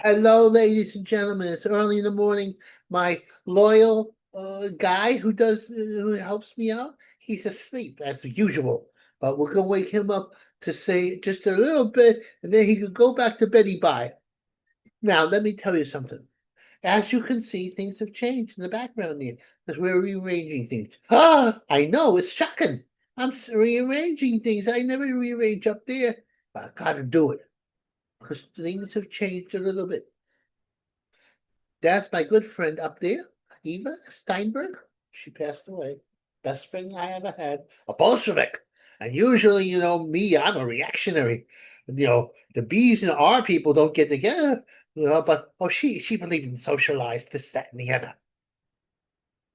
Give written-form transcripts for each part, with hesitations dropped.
Hello, ladies and gentlemen. It's early in the morning. My loyal guy who helps me out, he's asleep as usual. But we're gonna wake him up to say just a little bit, and then he could go back to beddy bye. Now, let me tell you something. As you can see, things have changed in the background here because we're rearranging things. Ah, I know it's shocking. Rearranging things. I never rearrange up there, but I gotta do it because things have changed a little bit. That's my good friend up there, Eva Steinberg. She passed away. Best friend I ever had, a Bolshevik. And usually, me, I'm a reactionary. The B's and R people don't get together, but she believed in socialized this, that, and the other.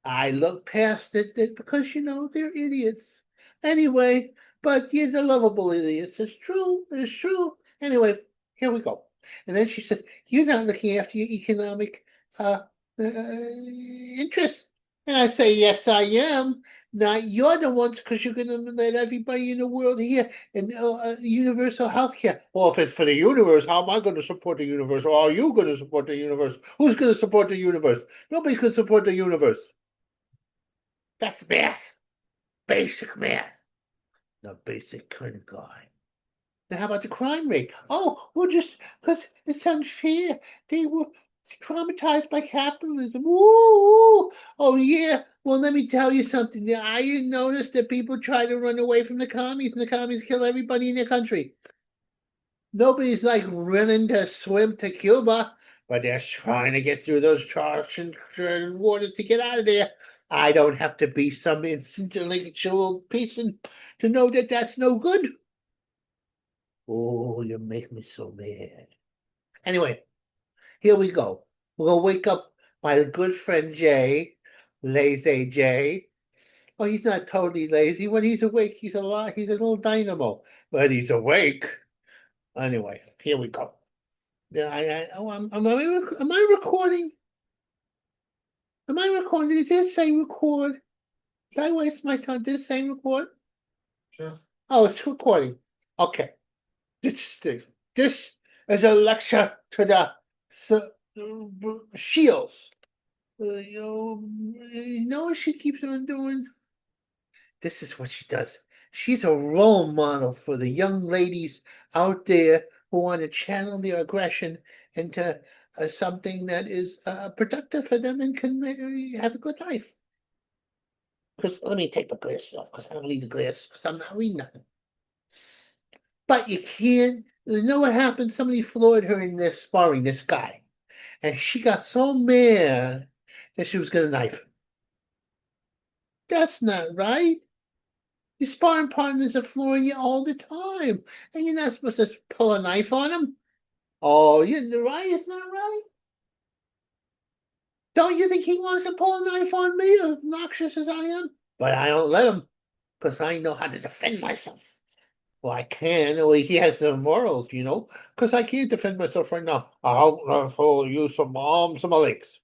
I look past it because they're idiots. Anyway, but yeah, they're lovable idiots. It's true. It's true. Anyway, here we go. And then she said, "You're not looking after your economic uh, interests." And I say, "Yes, I am. Not you're the ones because you're going to let everybody in the world here and universal health care. Well, if it's for the universe, how am I going to support the universe? Or are you going to support the universe? Who's going to support the universe? Nobody can support the universe. That's math. Basic math. The basic kind of guy. Now, how about the crime rate? Oh, well, just because it's unfair. They were traumatized by capitalism. Woo! Oh, yeah. Well, let me tell you something. I noticed that people try to run away from the commies, and the commies kill everybody in their country. Nobody's like running to swim to Cuba, but they're trying to get through those Charleston waters to get out of there. I don't have to be some intellectual person to know that that's no good. Oh, you make me so mad. Anyway, here we go. We're gonna wake up my good friend Jay, lazy Jay. Oh, he's not totally lazy. When he's awake, he's a lot. He's a little dynamo, but he's awake. Anyway, here we go. Yeah, am I recording? Am I recording? Did it say record? Did I waste my time? Did it say record? Sure. Oh, it's recording. Okay. This this is a lecture to the shields. You know what she keeps on doing? This is what she does. She's a role model for the young ladies out there who want to channel their aggression into something that is productive for them and can have a good life. Because let me take the glasses off because I don't need the glasses because I'm not reading nothing. But you can't. You know what happened? Somebody floored her in this sparring, this guy, and she got so mad that she was gonna knife him. That's not right. Your sparring partners are flooring you all the time, and you're not supposed to pull a knife on them. Oh, you're right. It's not right. Don't you think he wants to pull a knife on me, obnoxious as I am? But I don't let him because I know how to defend myself. Well, I can. Well, he has the morals, because I can't defend myself right now. I'll use some arms and my legs.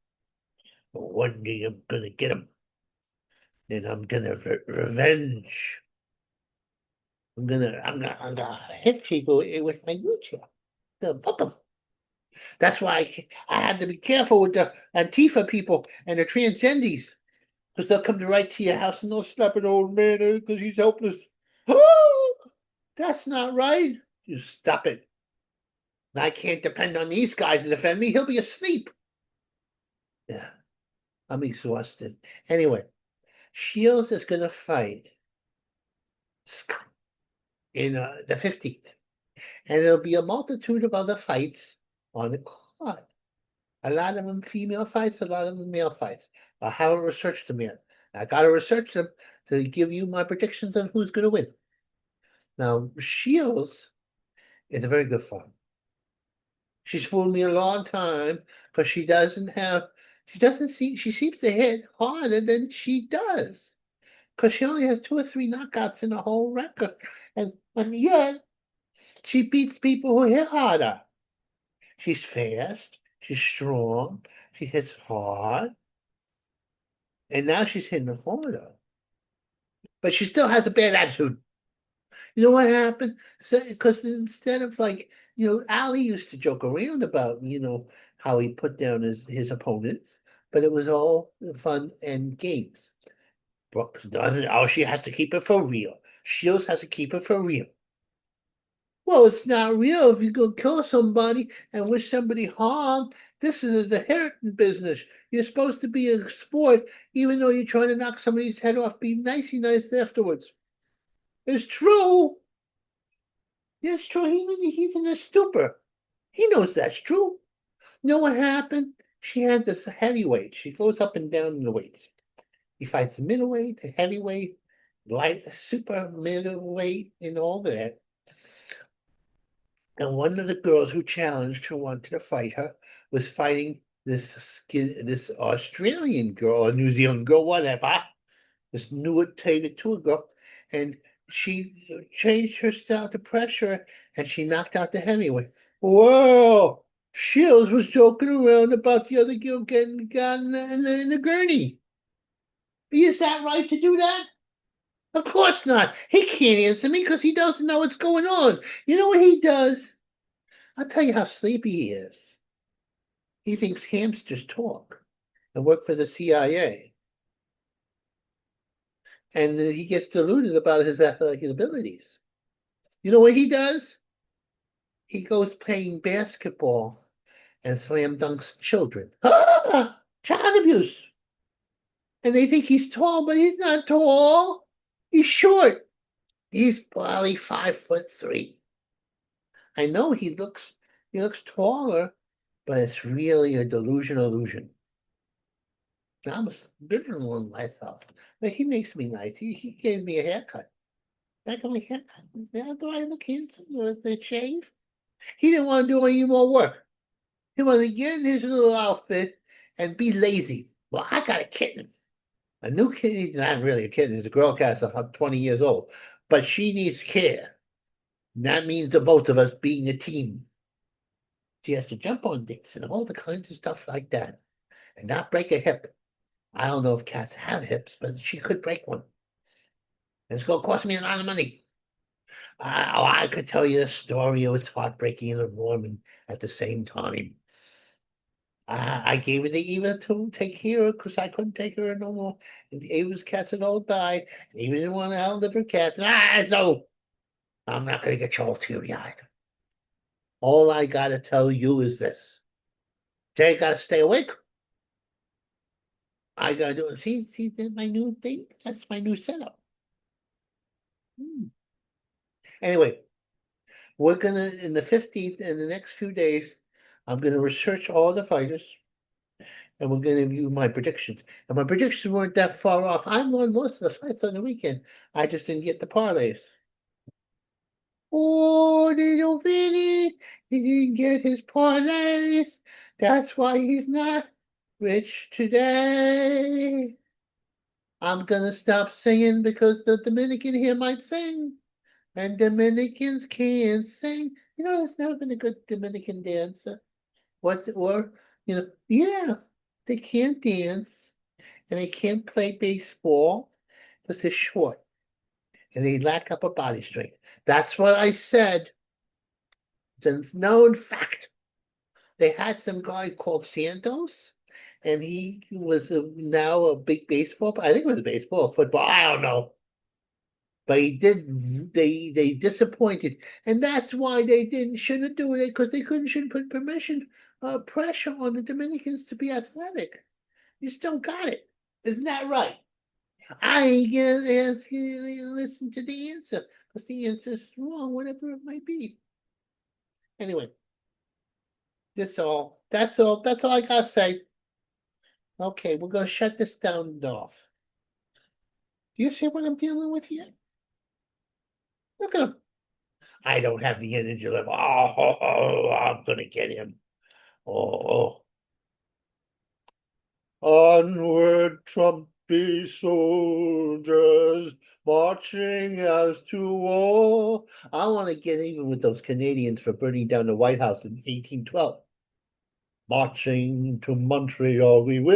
But one day I'm gonna get him. Then I'm gonna revenge. I'm gonna hit people with my wheelchair. Gonna pop them. That's why I had to be careful with the Antifa people and the transgendies, because they'll come to right to your house and they'll slap an old man because he's helpless. Oh, that's not right. You stop it. I can't depend on these guys to defend me. He'll be asleep. Yeah, I'm exhausted. Anyway, Shields is gonna fight Scott in the 15th, and there'll be a multitude of other fights on the card. A lot of them female fights, a lot of them male fights. I haven't researched them yet. I got to research them to give you my predictions on who's going to win. Now, Shields is a very good fighter. She's fooled me a long time because she doesn't see, she seems to hit harder than she does because she only has two or three knockouts in the whole record. And yet, she beats people who hit harder. She's fast, she's strong, she hits hard, and now she's hitting the harder. But she still has a bad attitude. You know what happened? Because instead of like, Ali used to joke around about, how he put down his opponents, but it was all fun and games. Brooks doesn't. Oh, she has to keep it for real. Shields has to keep it for real. Well, it's not real if you go kill somebody and wish somebody harm. This is the heritage business. You're supposed to be a sport, even though you're trying to knock somebody's head off. Be nice afterwards. It's true. It's true. He's in a stupor. He knows that's true. You know what happened? She had this heavyweight. She goes up and down in the weights. He fights the middleweight, the heavyweight, light, super middleweight, and all that. And one of the girls who challenged who wanted to fight her was fighting this Australian girl or New Zealand girl, whatever, this new Taylor girl, and she changed her style to pressure, and she knocked out the heavyweight. Whoa! Shields was joking around about the other girl getting got in the gurney. Is that right to do that? Of course not. He can't answer me because he doesn't know what's going on. You know what he does? I'll tell you how sleepy he is. He thinks hamsters talk and work for the CIA. And he gets deluded about his athletic abilities. You know what he does? He goes playing basketball and slam dunks children. Ah! Child abuse. And they think he's tall, but he's not tall. He's short. He's probably 5'3". I know he looks taller, but it's really a delusional illusion. I'm a bitter one myself, but he makes me nice. He gave me a haircut. I got my haircut. Now do I look handsome with the shave? He didn't want to do any more work. He wanted to get in his little outfit and be lazy. Well, I got a kitten. A new kitten, not really a kitten, it's a girl cat, 20 years old. But she needs care. And that means the both of us being a team. She has to jump on things and all the kinds of stuff like that and not break a hip. I don't know if cats have hips, but she could break one. It's going to cost me a lot of money. I could tell you a story. It was heartbreaking and warming at the same time. I gave her to Eva to take care of because I couldn't take her no more. And Eva's cats had all died. Eva didn't want to outlive her cats. So I'm not going to get you all teary-eyed. All I got to tell you is this. Jay got to stay awake. I got to do it. See, that's my new thing. That's my new setup. Anyway, we're gonna in the 15th in the next few days. I'm gonna research all the fighters, and we're gonna view my predictions. And my predictions weren't that far off. I won most of the fights on the weekend. I just didn't get the parlays. Oh, little Vinny, he didn't get his parlays. That's why he's not rich today. I'm gonna stop singing because the Dominican here might sing. And Dominicans can't sing. It's never been a good Dominican dancer. Yeah, they can't dance and they can't play baseball because they're short and they lack upper body strength. That's what I said. It's a known fact. They had some guy called Santos, and he was now a big baseball. I think it was baseball or football. I don't know. But they disappointed, and that's why they shouldn't do it because they shouldn't put pressure on the Dominicans to be athletic. You just don't got it. Isn't that right? I ain't gonna ask you to listen to the answer because the answer is wrong, whatever it might be. Anyway, that's all. That's all. That's all I gotta say. Okay, we're gonna shut this down and off. Do you see what I'm dealing with here? Look at him. I don't have the energy level. I'm gonna get him. Oh, onward, Trumpy soldiers, marching as to war. I want to get even with those Canadians for burning down the White House in 1812. Marching to Montreal, we will.